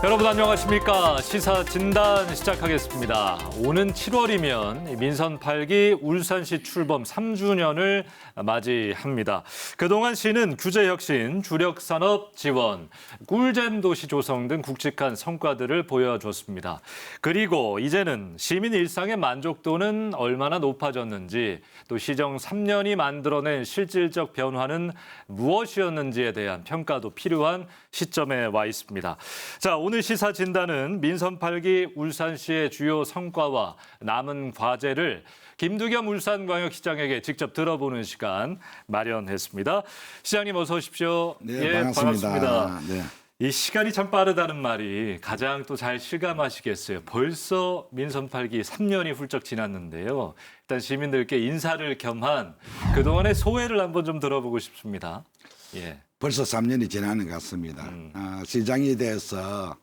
여러분 안녕하십니까? 시사 진단 시작하겠습니다. 오는 7월이면 민선 8기 울산시 출범 3주년을 맞이합니다. 그동안 시는 규제혁신, 주력산업 지원, 꿀잼 도시 조성 등 굵직한 성과들을 보여줬습니다. 그리고 이제는 시민 일상의 만족도는 얼마나 높아졌는지, 또 시정 3년이 만들어낸 실질적 변화는 무엇이었는지에 대한 평가도 필요한 시점에 와 있습니다. 자, 오늘 시사 진단은 민선 8기 울산시의 주요 성과와 남은 과제를 김두겸 울산광역시장에게 직접 들어보는 시간 마련했습니다. 시장님 어서 오십시오. 네, 반갑습니다. 네. 이 시간이 참 빠르다는 말이 가장 또 잘 실감하시겠어요. 벌써 민선 8기 3년이 훌쩍 지났는데요. 일단 시민들께 인사를 겸한 그동안의 소회를 한번 좀 들어보고 싶습니다. 예. 벌써 3년이 지나는 것 같습니다. 시장이 돼서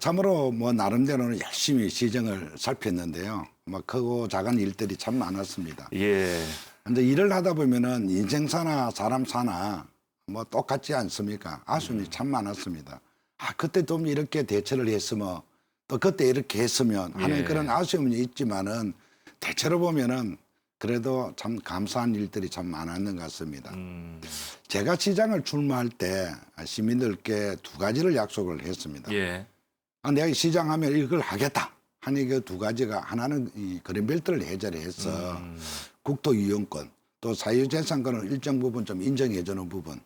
참으로 뭐 나름대로는 열심히 시정을 살폈는데요. 뭐 크고 작은 일들이 참 많았습니다. 예. 근데 일을 하다 보면은 인생사나 사람 사나 뭐 똑같지 않습니까? 아쉬움이 참 많았습니다. 그때 좀 이렇게 대처를 했으면 또 그때 이렇게 했으면 하는 예. 그런 아쉬움이 있지만은 대체로 보면은 그래도 참 감사한 일들이 참 많았는 것 같습니다. 제가 시장을 출마할 때 시민들께 두 가지를 약속을 했습니다. 예. 내가 시장하면 이걸 하겠다 하는 그 두 가지가, 하나는 이 그린벨트를 해제해서 국토 이용권, 또 사유재산권을 일정 부분 좀 인정해주는 부분.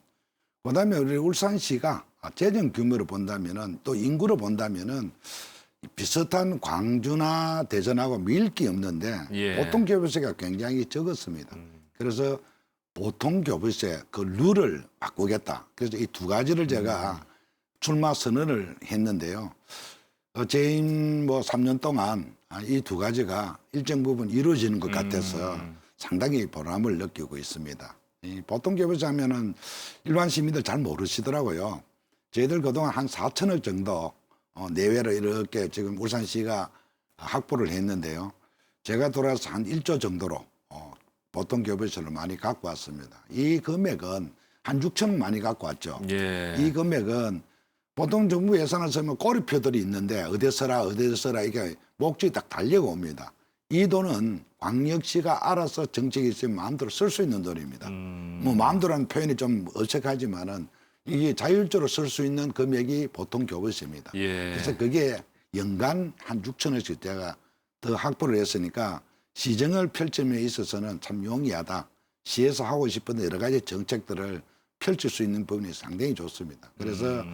그다음에 우리 울산시가 재정 규모로 본다면은, 또 인구로 본다면은 비슷한 광주나 대전하고 밀 게 없는데 예. 보통 교부세가 굉장히 적었습니다. 그래서 보통 교부세 그 룰을 바꾸겠다. 그래서 이 두 가지를 제가 출마 선언을 했는데요. 재임 뭐 3년 동안 이 두 가지가 일정 부분 이루어지는 것 같아서 상당히 보람을 느끼고 있습니다. 이 보통 교부세 하면은 일반 시민들 잘 모르시더라고요. 저희들 그동안 한 4천억 정도 내외로 이렇게 지금 울산시가 확보를 했는데요. 제가 돌아서 한 1조 정도로 보통 교부세를 많이 갖고 왔습니다. 이 금액은 한 6천억 많이 갖고 왔죠. 예. 이 금액은 보통 정부 예산을 쓰면 꼬리표들이 있는데 어디 써라 이게 목적이 딱 달려옵니다. 이 돈은 광역시가 알아서 정책이 있으면 마음대로 쓸 수 있는 돈입니다. 뭐 마음대로 하는 표현이 좀 어색하지만은 이게 자율적으로 쓸 수 있는 금액이 보통 교부세입니다. 예. 그래서 그게 연간 한 6천원씩 제가 더 확보를 했으니까 시정을 펼침에 있어서는 참 용이하다. 시에서 하고 싶은 여러 가지 정책들을 펼칠 수 있는 부분이 상당히 좋습니다. 그래서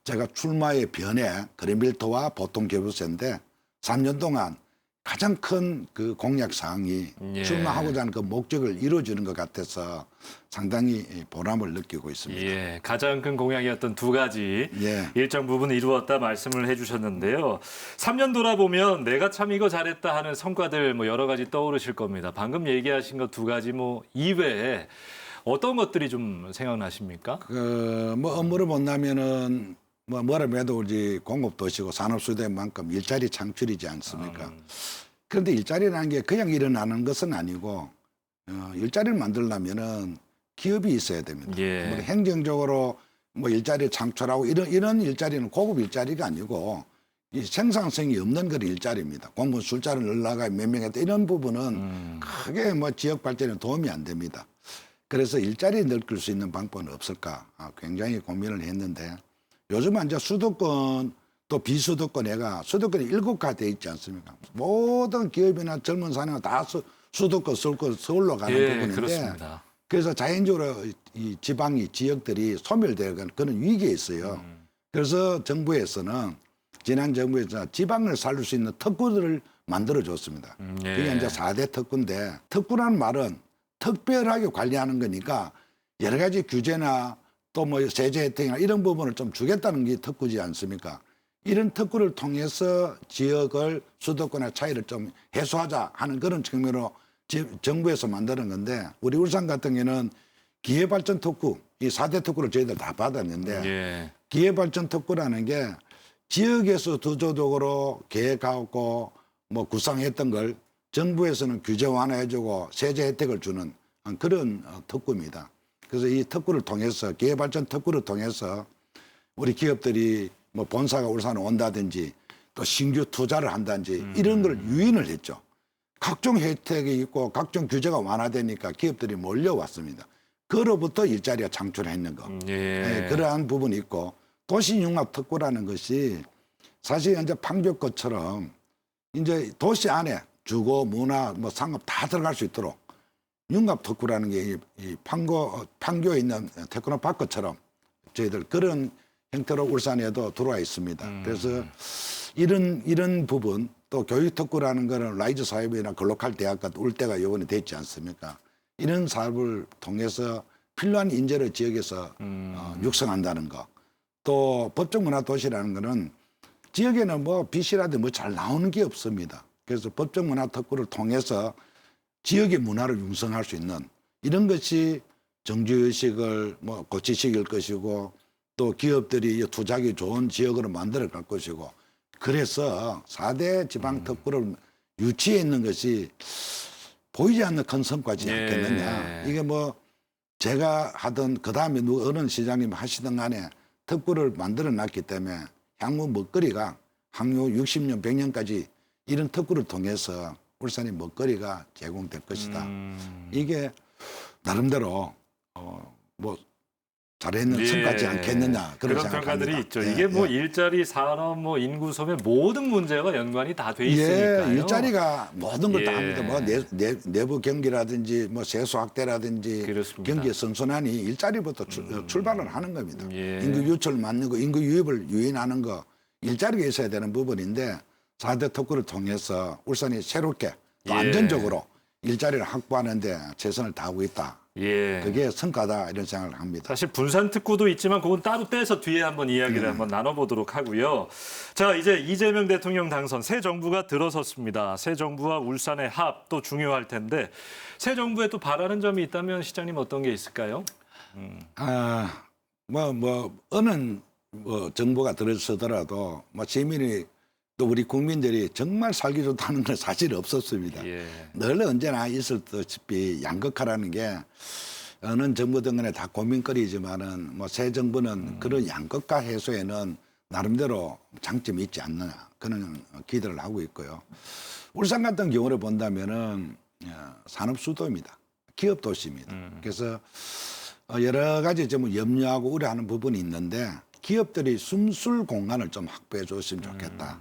제가 출마의 변에 그린벨트와 보통 교부세인데 3년 동안 가장 큰 그 공약 사항이 예. 출마하고자 하는 그 목적을 이루어주는 것 같아서 상당히 보람을 느끼고 있습니다. 예, 가장 큰 공약이었던 두 가지 예. 일정 부분 이루었다 말씀을 해주셨는데요. 3년 돌아보면 내가 참 이거 잘했다 하는 성과들 뭐 여러 가지 떠오르실 겁니다. 방금 얘기하신 것 두 가지 뭐 이외에 어떤 것들이 좀 생각나십니까? 뭐 업무를 본다면은 뭐라고 해도 우리 공급도시고 산업수도인 만큼 일자리 창출이지 않습니까? 그런데 일자리라는 게 그냥 일어나는 것은 아니고 일자리를 만들려면은 기업이 있어야 됩니다. 예. 뭐 행정적으로 뭐 일자리 창출하고 이런 일자리는 고급 일자리가 아니고 이 생산성이 없는 그런 일자리입니다. 공무원 술자를 늘라가 몇 명 했다 이런 부분은 크게 뭐 지역 발전에 도움이 안 됩니다. 그래서 일자리 넓힐 수 있는 방법은 없을까 굉장히 고민을 했는데 요즘 이제 수도권 또 비수도권 수도권이 7가 돼 있지 않습니까? 모든 기업이나 젊은 사람은 다 수도권 서울로 가는 예, 부분인데 그렇습니다. 그래서 자연적으로 이 지방이 지역들이 소멸되는 그런 위기에 있어요. 그래서 정부에서는 지난 정부에서 지방을 살릴 수 있는 특구들을 만들어줬습니다. 예. 그게 이제 4대 특구인데 특구라는 말은 특별하게 관리하는 거니까 여러 가지 규제나 또 뭐 세제 혜택이나 이런 부분을 좀 주겠다는 게 특구지 않습니까? 이런 특구를 통해서 지역을 수도권의 차이를 좀 해소하자 하는 그런 측면으로 정부에서 만드는 건데 우리 울산 같은 경우는 기회발전 특구, 이 4대 특구를 저희들 다 받았는데 예. 기회발전 특구라는 게 지역에서 두조적으로 계획하고 뭐 구상했던 걸 정부에서는 규제 완화해주고 세제 혜택을 주는 그런 특구입니다. 그래서 이 특구를 통해서 기회발전 특구를 통해서 우리 기업들이 뭐 본사가 울산에 온다든지 또 신규 투자를 한다든지 이런 걸 유인을 했죠. 각종 혜택이 있고 각종 규제가 완화되니까 기업들이 몰려왔습니다. 그로부터 일자리가 창출했는 거. 네, 그러한 부분이 있고 도시융합특구라는 것이 사실 이제 판교것처럼 이제 도시 안에 주거, 문화, 뭐 상업 다 들어갈 수 있도록 융합특구라는 게 이 판교에 있는 테크노파크처럼 저희들 그런 형태로 울산에도 들어와 있습니다. 그래서 이런 부분 또 교육특구라는 거는 라이즈 사업이나 글로컬 대학 같은 울대가 요번에 됐지 않습니까? 이런 사업을 통해서 필요한 인재를 지역에서 육성한다는 거. 또 법정문화도시라는 거는 지역에는 뭐 빚이라든지 뭐 잘 나오는 게 없습니다. 그래서 법정문화특구를 통해서 지역의 문화를 융성할 수 있는 이런 것이 정주의식을 뭐 고치시킬 것이고 또 기업들이 투자하기 좋은 지역으로 만들어 갈 것이고 그래서 4대 지방특구를 유치해 있는 것이 보이지 않는 큰 성과지 않겠느냐. 이게 뭐 제가 하든 그다음에 어느 시장님 하시든 간에 특구를 만들어 놨기 때문에 향후 먹거리가 향후 60년, 100년까지 이런 특구를 통해서 울산의 먹거리가 제공될 것이다. 이게 나름대로 뭐 잘했는 성과지 않겠느냐 그런 평가들이 있죠. 예, 이게 뭐 예. 일자리, 산업, 뭐 인구 소멸 모든 문제가 연관이 다 돼 있으니까요. 예, 일자리가 모든 걸 다 예. 합니다. 뭐 내부 경기라든지 뭐 세수 확대라든지 그렇습니다. 경기 선순환이 일자리부터 출발을 하는 겁니다. 예. 인구 유출을 막는 거, 인구 유입을 유인하는 거 일자리가 있어야 되는 부분인데 4대 특구를 통해서 울산이 새롭게 또 예. 안전적으로 일자리를 확보하는 데 최선을 다하고 있다. 예. 그게 성과다 이런 생각을 합니다. 사실 분산 특구도 있지만 그건 따로 떼서 뒤에 한번 이야기를 한번 나눠보도록 하고요. 자, 이제 이재명 대통령 당선, 새 정부가 들어섰습니다. 새 정부와 울산의 합도 중요할 텐데 새 정부에 또 바라는 점이 있다면 시장님 어떤 게 있을까요? 어느 정부가 들어서더라도 뭐 시민이 또 우리 국민들이 정말 살기 좋다는 건 사실 없었습니다. 예. 늘 언제나 있었다시피 양극화라는 게 어느 정부든 간에 다 고민거리지만은 뭐 새 정부는 그런 양극화 해소에는 나름대로 장점이 있지 않느냐 그런 기대를 하고 있고요. 울산 같은 경우를 본다면은 산업 수도입니다. 기업 도시입니다. 그래서 여러 가지 좀 염려하고 우려하는 부분이 있는데 기업들이 숨쉴 공간을 좀 확보해 줬으면 좋겠다.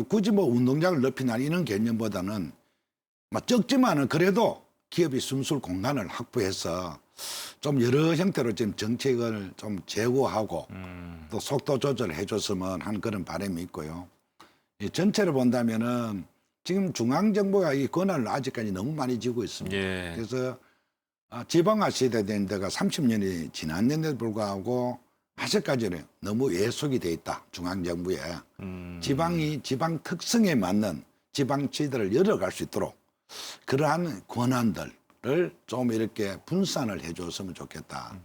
굳이 뭐 운동장을 넓히나 이런 개념보다는 적지만은 그래도 기업이 숨쉴 공간을 확보해서 좀 여러 형태로 지금 정책을 좀 제고하고 또 속도 조절을 해줬으면 하는 그런 바람이 있고요. 이 전체를 본다면은 지금 중앙정부가 이 권한을 아직까지 너무 많이 쥐고 있습니다. 예. 그래서 지방화 시대된 데가 30년이 지났는데도 불구하고 아직까지는 너무 왜속이 돼 있다. 중앙정부에. 지방 특성에 맞는 지방지대를 열어갈 수 있도록 그러한 권한들을 좀 이렇게 분산을 해줬으면 좋겠다.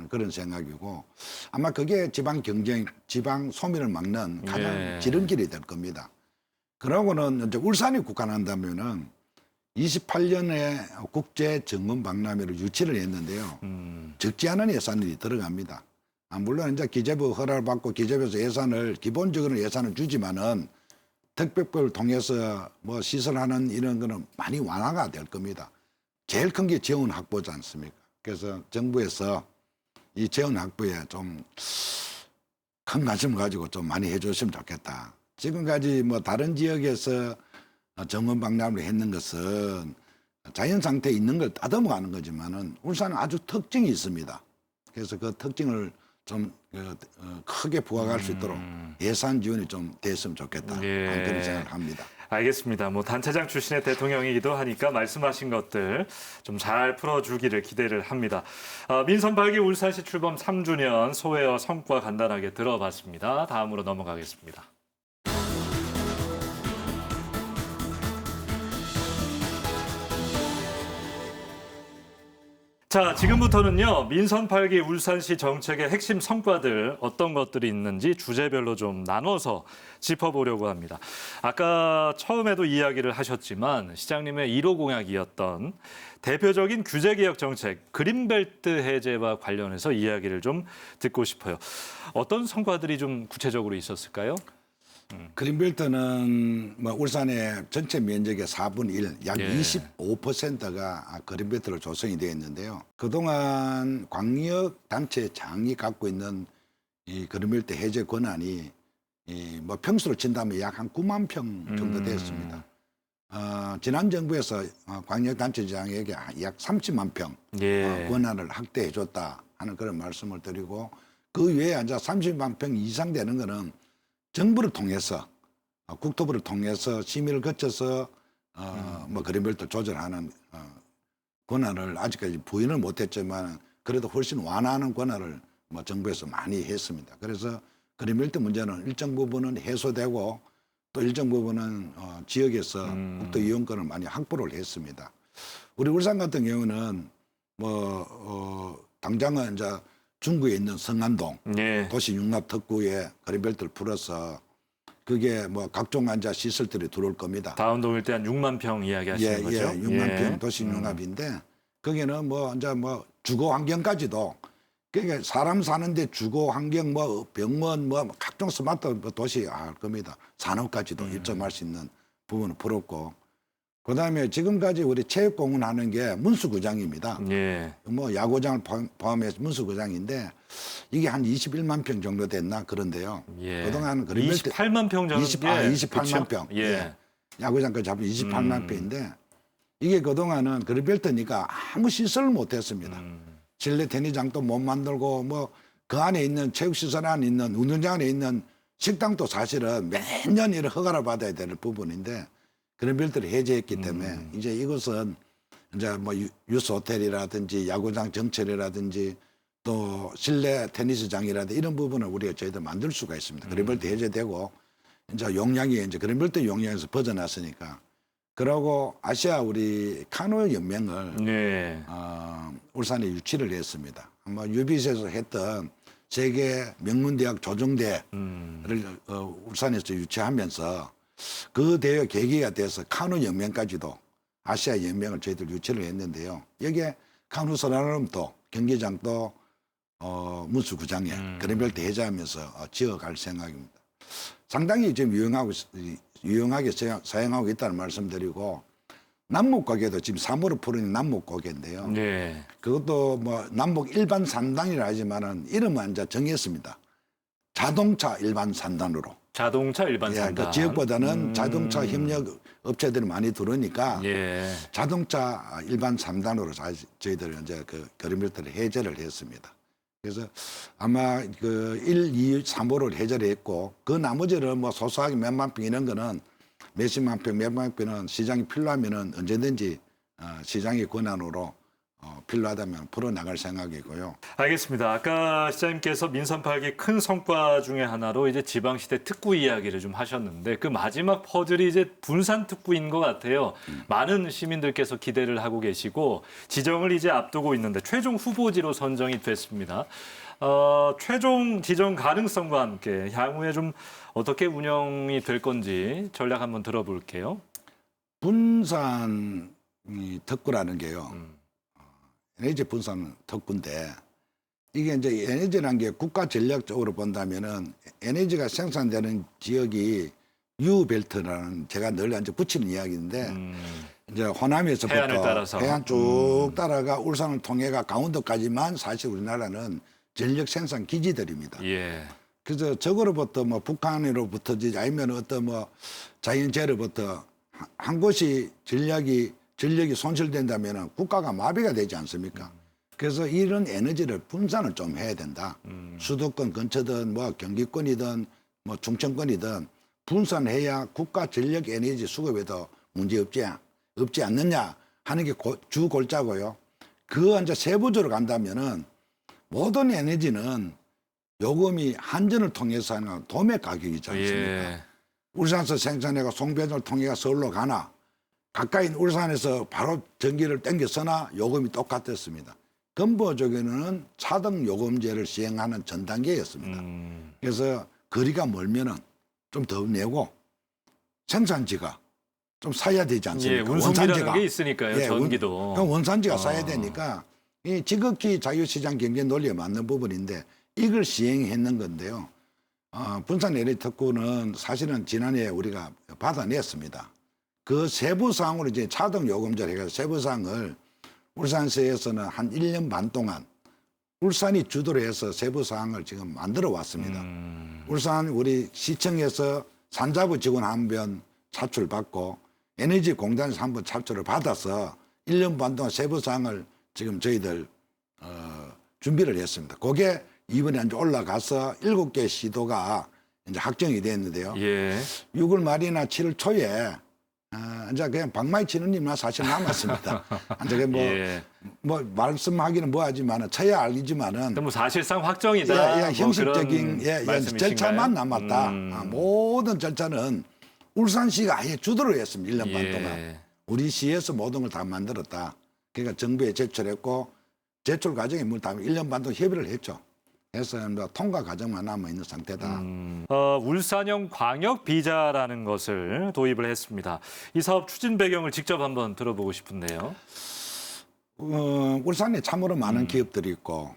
그런 생각이고 아마 그게 지방 경쟁, 지방 소멸을 막는 가장 지름길이 될 겁니다. 그러고는 이제 울산이 국한한다면은 28년에 국제 정문 박람회를 유치를 했는데요. 적지 않은 예산이 들어갑니다. 물론 이제 기재부 허락을 받고 기재부에서 예산을 기본적으로 예산을 주지만은 특별법을 통해서 뭐 시설하는 이런 거는 많이 완화가 될 겁니다. 제일 큰 게 재원 확보지 않습니까? 그래서 정부에서 이 재원 확보에 좀 큰 관심을 가지고 좀 많이 해줬으면 좋겠다. 지금까지 뭐 다른 지역에서 정원 박람회를 했는 것은 자연 상태에 있는 걸 따듬어가는 거지만은 울산은 아주 특징이 있습니다. 그래서 그 특징을 좀 크게 부각할 수 있도록 예산 지원이 좀 됐으면 좋겠다. 예. 그런 생각을 합니다. 알겠습니다. 뭐 단체장 출신의 대통령이기도 하니까 말씀하신 것들 좀 잘 풀어주기를 기대를 합니다. 민선 8기 울산시 출범 3주년 소회와 성과 간단하게 들어봤습니다. 다음으로 넘어가겠습니다. 자, 지금부터는요, 민선 8기 울산시 정책의 핵심 성과들 어떤 것들이 있는지 주제별로 좀 나눠서 짚어보려고 합니다. 아까 처음에도 이야기를 하셨지만 시장님의 1호 공약이었던 대표적인 규제개혁 정책 그린벨트 해제와 관련해서 이야기를 좀 듣고 싶어요. 어떤 성과들이 좀 구체적으로 있었을까요? 그린벨트는 뭐 울산의 전체 면적의 4분의 1, 약 예. 25%가 그린벨트로 조성이 되어 있는데요. 그동안 광역 단체 장이 갖고 있는 이 그린벨트 해제 권한이 뭐 평수로 친다면 약 한 9만 평 정도 되었습니다. 지난 정부에서 광역 단체장에게 약 30만 평 예. 권한을 확대해 줬다 하는 그런 말씀을 드리고, 그 외에 이제 30만 평 이상 되는 거는 정부를 통해서 국토부를 통해서 심의를 거쳐서 뭐 그린벨트 조절하는 권한을 아직까지 부인을 못했지만 그래도 훨씬 완화하는 권한을 뭐 정부에서 많이 했습니다. 그래서 그린벨트 문제는 일정 부분은 해소되고 또 일정 부분은 지역에서 국토 이용권을 많이 확보를 했습니다. 우리 울산 같은 경우는 뭐 당장은 이제 중구에 있는 성안동 예. 도시 융합 특구에 그린벨트를 풀어서 그게 뭐 각종 앉아 시설들이 들어올 겁니다. 다운동 일대 한 6만 평 이야기하시는 거죠? 6만 평 도시 융합인데 거기는 뭐 이제 뭐 주거 환경까지도, 그러니까 사람 사는데 주거 환경 뭐 병원 뭐 각종 스마트 도시 할 겁니다. 산업까지도 입점할 수 있는 부분을 풀었고, 그다음에 지금까지 우리 체육공원 하는 게 문수구장입니다. 예. 뭐 야구장을 포함해서 문수구장인데 이게 한 21만 평 정도 됐나 그런데요. 예. 그동안 그린벨트 28만 평 정도. 28만 평. 예. 야구장까지 잡으면 28만 평인데 이게 그동안은 그린벨트니까 아무 시설을 못 했습니다. 실내 테니스장도 못 만들고 뭐 그 안에 있는 체육시설 안에 있는 운동장 안에 있는 식당도 사실은 매년 이런 허가를 받아야 될 부분인데 그린벨트를 해제했기 때문에 이제 이것은 이제 뭐 유스 호텔이라든지 야구장 정철이라든지 또 실내 테니스장이라든지 이런 부분을 우리가 저희들 만들 수가 있습니다. 그린벨트 해제되고 이제 용량이 이제 그린벨트 용량에서 벗어났으니까. 그러고 아시아 우리 카누 연맹을 네. 울산에 유치를 했습니다. 아마 유비스에서 했던 세계 명문대학 조정대를 울산에서 유치하면서 그 대회 계기가 돼서 카누 연맹까지도 아시아 연맹을 저희들 유치를 했는데요. 여기에 카누 선언음도 경기장도 문수구장에 그린벨트 해제하면서 지어갈 생각입니다. 상당히 지금 유용하게 사용하고 있다는 말씀드리고, 남목고개도 지금 3호로 푸는 남목고개인데요. 네. 그것도 뭐 남목 일반 산단이라 하지만은 이름은 이제 정했습니다. 자동차 일반 산단으로. 자동차 일반 예, 산단. 그 지역보다는 자동차 협력 업체들이 많이 들어오니까 예. 자동차 일반 3단으로 저희들 이제 그 그린벨트를 해제를 했습니다. 그래서 아마 그 1, 2, 3호를 해제를 했고, 그 나머지는 뭐 소소하게 몇만 평 이런 거는 몇십만 평, 몇만 평은 시장이 필요하면은 언제든지 시장의 권한으로 필요하다면 풀어나갈 생각이고요. 알겠습니다. 아까 시장님께서 민선 8기 큰 성과 중에 하나로 이제 지방시대 특구 이야기를 좀 하셨는데 그 마지막 퍼즐이 이제 분산 특구인 것 같아요. 많은 시민들께서 기대를 하고 계시고 지정을 이제 앞두고 있는데 최종 후보지로 선정이 됐습니다. 최종 지정 가능성과 함께 향후에 좀 어떻게 운영이 될 건지 전략 한번 들어볼게요. 분산 특구라는 게요. 에너지 분산 특구인데 이게 이제 에너지라는 게 국가 전략적으로 본다면은 에너지가 생산되는 지역이 유벨트라는 제가 늘 이제 붙이는 이야기인데 이제 호남에서부터 해안을 따라서. 해안 쭉 따라가 울산을 통해가 강원도까지만 사실 우리나라는 전력 생산 기지들입니다. 예. 그래서 저거로부터 뭐 북한으로부터지 아니면 어떤 뭐 자연재해로부터 한 곳이 전력이 손실된다면 국가가 마비가 되지 않습니까? 그래서 이런 에너지를 분산을 좀 해야 된다. 수도권 근처든 뭐 경기권이든 뭐 충청권이든 분산해야 국가 전력 에너지 수급에도 문제 없지 않느냐 하는 게 주 골자고요. 그 이제 세부적으로 간다면은 모든 에너지는 요금이 한전을 통해서 하는 도매 가격이지 않습니까? 예. 울산에서 생산해가 송배전을 통해가 서울로 가나 가까이 울산에서 바로 전기를 땡겨 쓰나 요금이 똑같았습니다. 근본적으로는 차등 요금제를 시행하는 전 단계였습니다. 그래서 거리가 멀면은 좀 더 내고 생산지가 좀 사야 되지 예, 않습니까? 운송비라는 게 있으니까요. 예, 전기도. 그럼 원산지가 사야 되니까 이 지극히 자유시장 경제 논리에 맞는 부분인데 이걸 시행했는 건데요. 분산 LH 특구는 사실은 지난해 우리가 받아냈습니다. 그 세부 사항으로 이제 차등 요금제를 해서 세부 사항을 울산시에서는 한 1년 반 동안 울산이 주도를 해서 세부 사항을 지금 만들어 왔습니다. 울산 우리 시청에서 산자부 직원 한 번 차출받고 에너지공단에서 한 번 차출을 받아서 1년 반 동안 세부 사항을 지금 저희들 준비를 했습니다. 그게 이번에 이제 올라가서 7개 시도가 이제 확정이 됐는데요. 예. 6월 말이나 7월 초에 이제 그냥 방망이 치는 일만 사실 남았습니다. 이제 예. 뭐 말씀하기는 뭐하지만은 쳐야 알리지만은 뭐 사실상 확정이다. 뭐 형식적인 그런 말씀이신가요? 절차만 남았다. 모든 절차는 울산시가 아예 주도를 했습니다. 1년 반 동안. 우리 시에서 모든 걸 다 만들었다. 그러니까 정부에 제출했고 제출 과정에 뭘 다 1년 반 동안 협의를 했죠. 그래서 뭐 통과 과정만 남아 있는 상태다. 울산형 광역 비자라는 것을 도입을 했습니다. 이 사업 추진 배경을 직접 한번 들어보고 싶은데요. 울산에 참으로 많은 기업들이 있고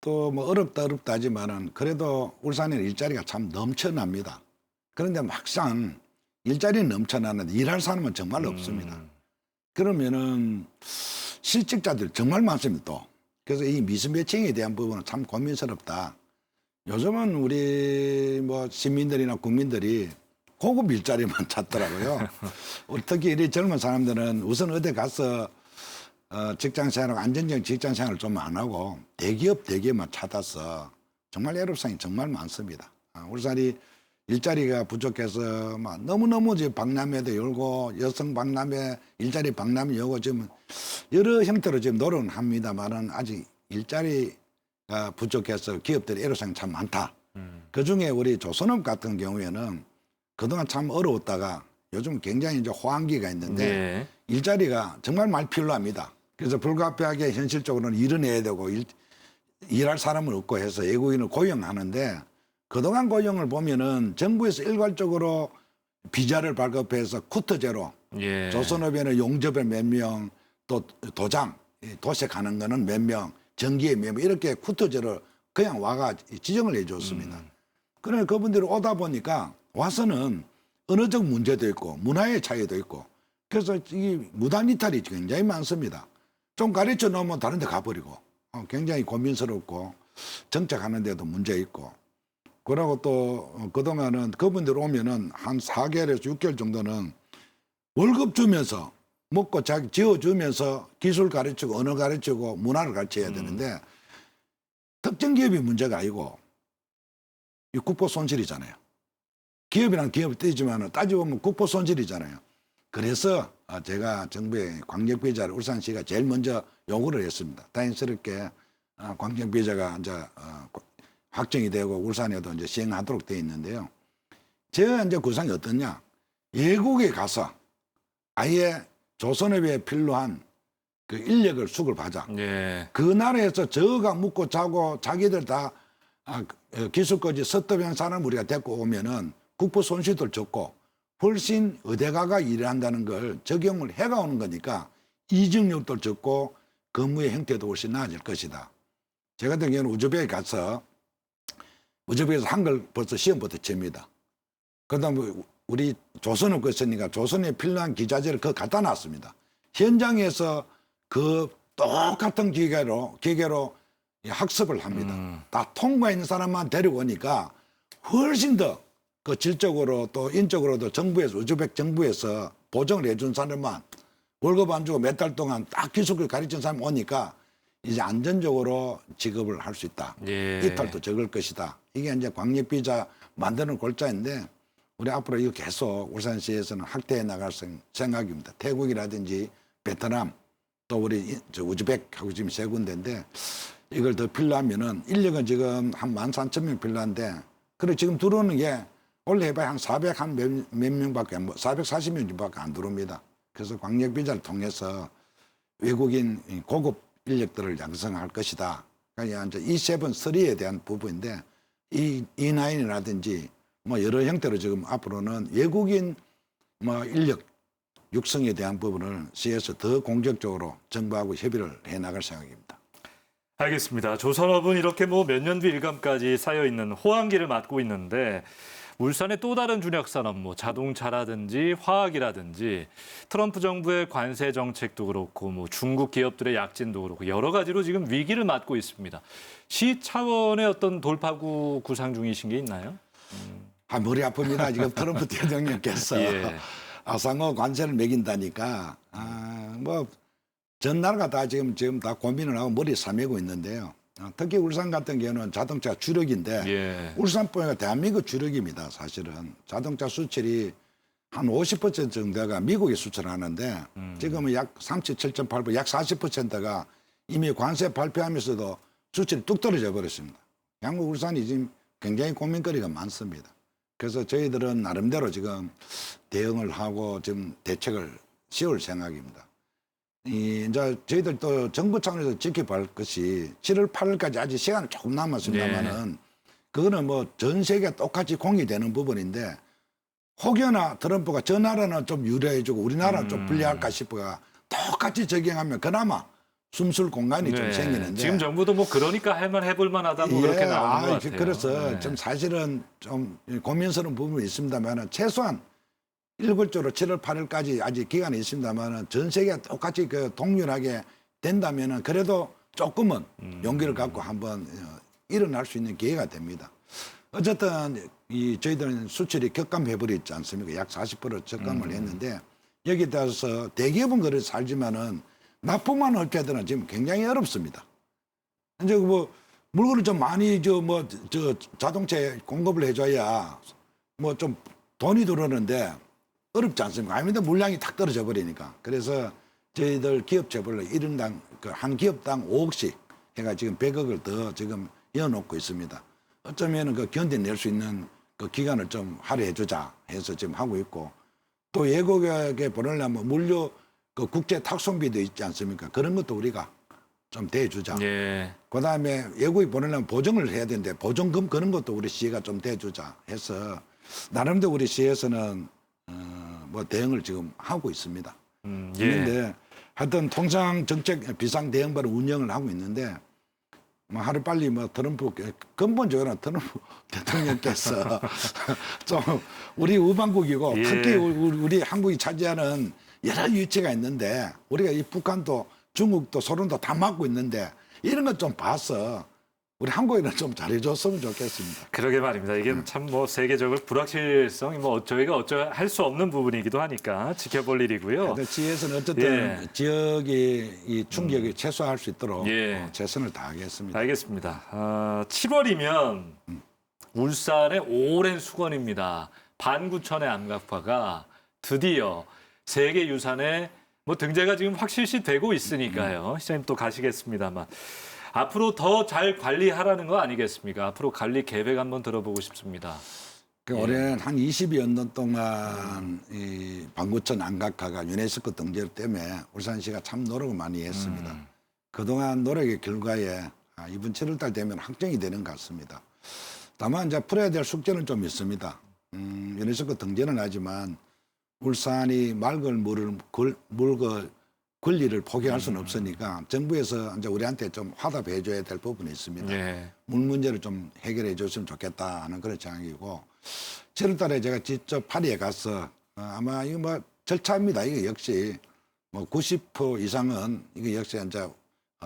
또 뭐 어렵다 하지만은 그래도 울산에는 일자리가 참 넘쳐납니다. 그런데 막상 일자리는 넘쳐나는데 일할 사람은 정말 없습니다. 그러면은 실직자들 정말 많습니다. 또. 그래서 이 미스매칭에 대한 부분은 참 고민스럽다. 요즘은 우리 뭐 시민들이나 국민들이 고급 일자리만 찾더라고요. 특히 이 젊은 사람들은 우선 어디 가서 직장생활하고 안정적인 직장생활을 좀 안 하고 대기업만 찾아서 정말 애로사항이 정말 많습니다. 울산이 일자리가 부족해서 막 너무너무 지금 박람회도 열고 여성 박람회, 일자리 박람회 열고 지금 여러 형태로 지금 노력은 합니다만은 아직 일자리가 부족해서 기업들이 애로사항이 참 많다. 그중에 우리 조선업 같은 경우에는 그동안 참 어려웠다가 요즘 굉장히 이제 호황기가 있는데 네. 일자리가 정말 많이 필요합니다. 그래서 불가피하게 현실적으로는 일어내야 되고 일할 사람은 없고 해서 외국인을 고용하는데 그동안 고용을 보면은 정부에서 일괄적으로 비자를 발급해서 쿠터제로 예. 조선업에는 용접에 몇 명, 또 도장, 도색하는 거는 몇 명, 전기에 몇 명 이렇게 쿠터제로 그냥 와가 지정을 해줬습니다. 그러나 그분들이 오다 보니까 와서는 언어적 문제도 있고 문화의 차이도 있고 그래서 이 무단 이탈이 굉장히 많습니다. 좀 가르쳐 놓으면 다른 데 가버리고 굉장히 고민스럽고 정착하는 데도 문제 있고 그러고 또 그동안은 그분들 오면은 한 4개월에서 6개월 정도는 월급 주면서 먹고 자기 지어주면서 기술 가르치고 언어 가르치고 문화를 가르쳐야 되는데 특정 기업이 문제가 아니고 이 국보 손실이잖아요. 기업이랑 기업이 뜨지만 따져보면 국보 손실이잖아요. 그래서 제가 정부의 광역비자를 울산시가 제일 먼저 요구를 했습니다. 다행스럽게 광역비자가 이제 확정이 되고 울산에도 이제 시행하도록 되어 있는데요. 제가 이제 구상이 어떠냐? 외국에 가서 아예 조선업에 필요한 그 인력을 수급하자. 예. 그 나라에서 저가 묵고 자고 자기들 다 기술까지 서tov한 사람 우리가 데리고 오면은 국부 손실도 적고 훨씬 의대가가 일한다는 걸 적용을 해가 오는 거니까 이직률도 적고 근무의 형태도 훨씬 나아질 것이다. 제가 같은 경우는 우즈벡에 가서 우즈벡에서 한글 벌써 시험부터 칩니다. 그다음에 우리 조선업 것이니까 조선에 필요한 기자재를 그거 갖다 놨습니다. 현장에서 그 똑같은 기계로 학습을 합니다. 다 통과있는 사람만 데리고 오니까 훨씬 더 그 질적으로 또 인적으로도 정부에서 우즈벡 정부에서 보정을 해준 사람만 월급 안 주고 몇 달 동안 딱 기술을 가르친 사람 오니까 이제 안전적으로 직업을 할 수 있다. 예. 이탈도 적을 것이다. 이게 이제 광역비자 만드는 골자인데 우리 앞으로 이거 계속 울산시에서는 확대해 나갈 생각입니다. 태국이라든지 베트남 또 우리 우즈벡하고 지금 세 군데인데 이걸 더 필요하면은 인력은 지금 한 13,000명 필요한데 그래 지금 들어오는 게 원래 해봐야 한 400 한 몇 명밖에 440명 정도밖에 안 들어옵니다. 그래서 광역비자를 통해서 외국인 고급 인력들을 양성할 것이다. 그러니까 이제 E7-3에 대한 부분인데 E9이라든지 뭐 여러 형태로 지금 앞으로는 외국인 뭐 인력 육성에 대한 부분을 시에서 더 공격적으로 정부하고 협의를 해 나갈 생각입니다. 알겠습니다. 조선업은 이렇게 뭐 몇 년도 일감까지 쌓여 있는 호황기를 맞고 있는데 울산의 또 다른 주력 산업, 뭐 자동차라든지 화학이라든지 트럼프 정부의 관세 정책도 그렇고 뭐 중국 기업들의 약진도 그렇고 여러 가지로 지금 위기를 맞고 있습니다. 시 차원의 어떤 돌파구 구상 중이신 게 있나요? 머리 아픕니다. 지금 트럼프 대통령께서 예. 상호 관세를 매긴다니까 뭐 전 나라가 다 지금 다 고민을 하고 머리 싸매고 있는데요. 특히 울산 같은 경우는 자동차 주력인데 예. 울산뿐만 대한민국 주력입니다. 사실은 자동차 수출이 한 50% 정도가 미국에 수출하는데 지금은 약 37.8%, 약 40%가 이미 관세 발표하면서도 수출이 뚝 떨어져 버렸습니다. 양국 울산이 지금 굉장히 고민거리가 많습니다. 그래서 저희들은 나름대로 지금 대응을 하고 지금 대책을 세울 생각입니다. 이제 저희들도 정부 차원에서 지켜볼 것이 7월 8일까지 아직 시간이 조금 남았습니다만은 그거는 뭐 전 세계 똑같이 공유되는 부분인데 혹여나 트럼프가 저 나라는 좀 유리해지고 우리나라는 좀 불리할까 싶어가 똑같이 적용하면 그나마 숨쉴 공간이 좀 생기는데 지금 정부도 뭐 그러니까 할만 해볼 만하다 뭐 그렇게 나오는 것 같아요. 그래서 좀 사실은 좀 고민스러운 부분이 있습니다만 최소한 일괄적으로 7월 8일까지 아직 기간이 있습니다만 전 세계가 똑같이 그 동일하게 된다면은 그래도 조금은 용기를 갖고 한번 일어날 수 있는 기회가 됩니다. 어쨌든 저희들은 수출이 격감해버려 있지 않습니까? 약 40% 적감을 했는데 여기에 따라서 대기업은 그래 살지만은 납품하는 업체들은 지금 굉장히 어렵습니다. 이제 뭐 물건을 좀 많이 자동차에 공급을 해줘야 뭐 좀 돈이 들어오는데 어렵지 않습니까? 아닙니다. 물량이 탁 떨어져 버리니까. 그래서 저희들 기업체별로 1인당 한 기업당 5억씩 해가 지금 100억을 더 지금 이어놓고 있습니다. 어쩌면은 그 견뎌낼 수 있는 그 기간을 좀 할애해 주자 해서 지금 하고 있고 또 외국에 보내려면 물류 그 국제 탁송비도 있지 않습니까? 그런 것도 우리가 좀 대주자. 예. 그다음에 외국에 보내려면 보증을 해야 되는데 보증금 그런 것도 우리 시가 좀 대주자 해서 나름대로 우리 시에서는 뭐 대응을 지금 하고 있습니다. 예. 있는데 하여튼 통상 정책 비상 대응반을 운영을 하고 있는데 뭐 하루 빨리 뭐 트럼프 근본적으로 트럼프 대통령께서 좀 우리 우방국이고 예. 특히 우리 한국이 차지하는 여러 위치가 있는데 우리가 이 북한도 중국도 소련도 다 막고 있는데 이런 것 좀 봐서 우리 한국에는 좀 잘해줬으면 좋겠습니다. 그러게 말입니다. 이게 참 뭐 세계적으로 불확실성이 뭐 저희가 어쩌 할 수 없는 부분이기도 하니까 지켜볼 일이고요. 지에서는 어쨌든 지역의 이 충격이 최소화할 수 있도록 최선을 다하겠습니다. 알겠습니다. 7월이면 울산의 오랜 수건입니다. 반구천의 암각화가 드디어 세계유산에 뭐 등재가 지금 확실시 되고 있으니까요. 시장님 또 가시겠습니다만. 앞으로 더 잘 관리하라는 거 아니겠습니까? 앞으로 관리 계획 한번 들어보고 싶습니다. 올해는 한 20여 년 동안 이 반구천 암각화가 유네스코 등재 때문에 울산시가 참 노력을 많이 했습니다. 그동안 노력의 결과에 이번 7월달 되면 확정이 되는 것 같습니다. 다만 이제 풀어야 될 숙제는 좀 있습니다. 유네스코 등재는 하지만 울산이 맑은 물을 권리를 포기할 수는 없으니까 정부에서 이제 우리한테 좀 화답해 줘야 될 부분이 있습니다. 물 문제를 좀 해결해 줬으면 좋겠다 하는 그런 생각이고 7월 달에 제가 직접 파리에 가서 아마 이거 뭐 절차입니다. 이거 역시 뭐 90% 이상은 이거 역시 이제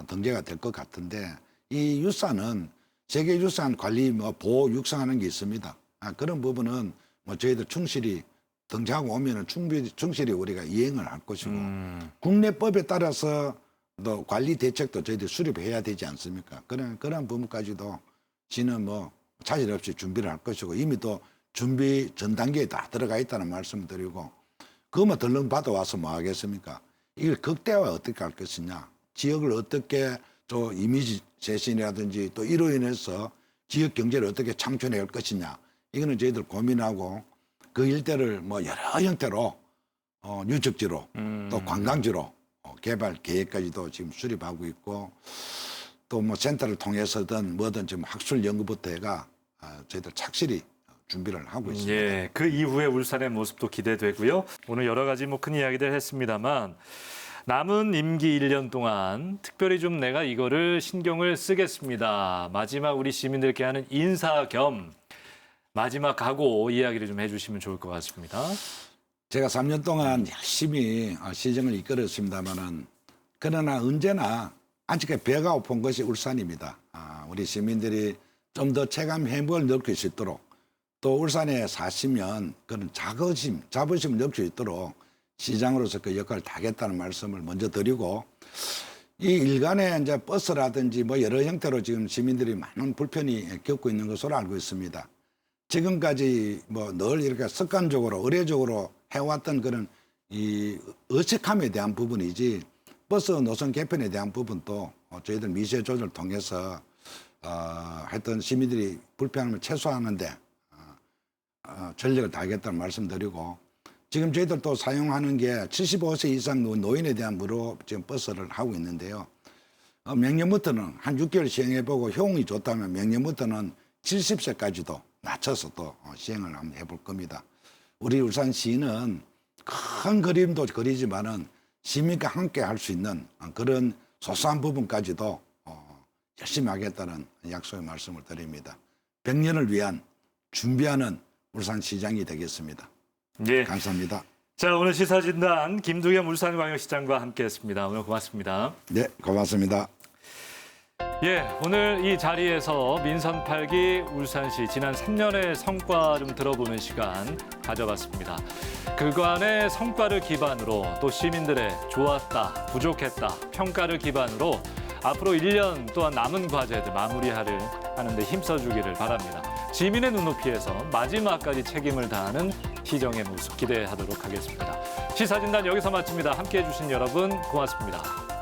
등재가 될 것 같은데 이 유산은 세계 유산 관리 뭐 보호 육성하는 게 있습니다. 그런 부분은 뭐 저희들 충실히 등재하고 오면은 충실히 우리가 이행을 할 것이고 국내법에 따라서 또 관리 대책도 저희들이 수립해야 되지 않습니까? 그런 부분까지도 시는 뭐 차질 없이 준비를 할 것이고 이미 또 준비 전 단계에 다 들어가 있다는 말씀을 드리고 그것만 덜렁 받아와서 뭐 하겠습니까? 이걸 극대화 어떻게 할 것이냐? 지역을 어떻게 또 이미지 쇄신이라든지 또 이로 인해서 지역 경제를 어떻게 창출해 갈 것이냐? 이거는 저희들 고민하고 그 일대를 뭐 여러 형태로 유적지로 또 관광지로 개발 계획까지도 지금 수립하고 있고 또 뭐 센터를 통해서든 뭐든 지금 학술 연구부터 해가 저희들 착실히 준비를 하고 있습니다. 예, 그 이후에 울산의 모습도 기대되고요. 오늘 여러 가지 뭐 큰 이야기들 했습니다만 남은 임기 1년 동안 특별히 좀 내가 이거를 신경을 쓰겠습니다. 마지막 우리 시민들께 하는 인사 겸 마지막 각오 이야기를 좀 해주시면 좋을 것 같습니다. 제가 3년 동안 열심히 시정을 이끌었습니다만은 그러나 언제나 아직까지 배가 고픈 것이 울산입니다. 우리 시민들이 좀 더 체감 행복을 느낄 수 있도록 또 울산에 사시면 그런 자부심을 느낄 수 있도록 시장으로서 그 역할을 다하겠다는 말씀을 먼저 드리고 이 일간에 이제 버스라든지 뭐 여러 형태로 지금 시민들이 많은 불편이 겪고 있는 것으로 알고 있습니다. 지금까지 뭐 늘 이렇게 습관적으로 의례적으로 해왔던 그런 이 어색함에 대한 부분이지 버스 노선 개편에 대한 부분도 저희들 미세 조절을 통해서 하여튼 시민들이 불편함을 최소화하는데 전력을 다하겠다는 말씀드리고 지금 저희들도 사용하는 게 75세 이상 노인에 대한 무료 지금 버스를 하고 있는데요. 명년부터는 한 6개월 시행해보고 효용이 좋다면 명년부터는 70세까지도 낮춰서 또 시행을 한번 해볼 겁니다. 우리 울산시는 큰 그림도 그리지만은 시민과 함께 할 수 있는 그런 소소한 부분까지도 열심히 하겠다는 약속의 말씀을 드립니다. 100년을 위한 준비하는 울산시장이 되겠습니다. 예. 감사합니다. 자, 오늘 시사진단 김두겸 울산광역시장과 함께했습니다. 오늘 고맙습니다. 네, 고맙습니다. 예, 오늘 이 자리에서 민선 8기 울산시 지난 3년의 성과 좀 들어보는 시간 가져봤습니다. 그간의 성과를 기반으로 또 시민들의 좋았다, 부족했다 평가를 기반으로 앞으로 1년 또한 남은 과제들 마무리하는 데 힘써주기를 바랍니다. 시민의 눈높이에서 마지막까지 책임을 다하는 시정의 모습 기대하도록 하겠습니다. 시사진단 여기서 마칩니다. 함께해 주신 여러분 고맙습니다.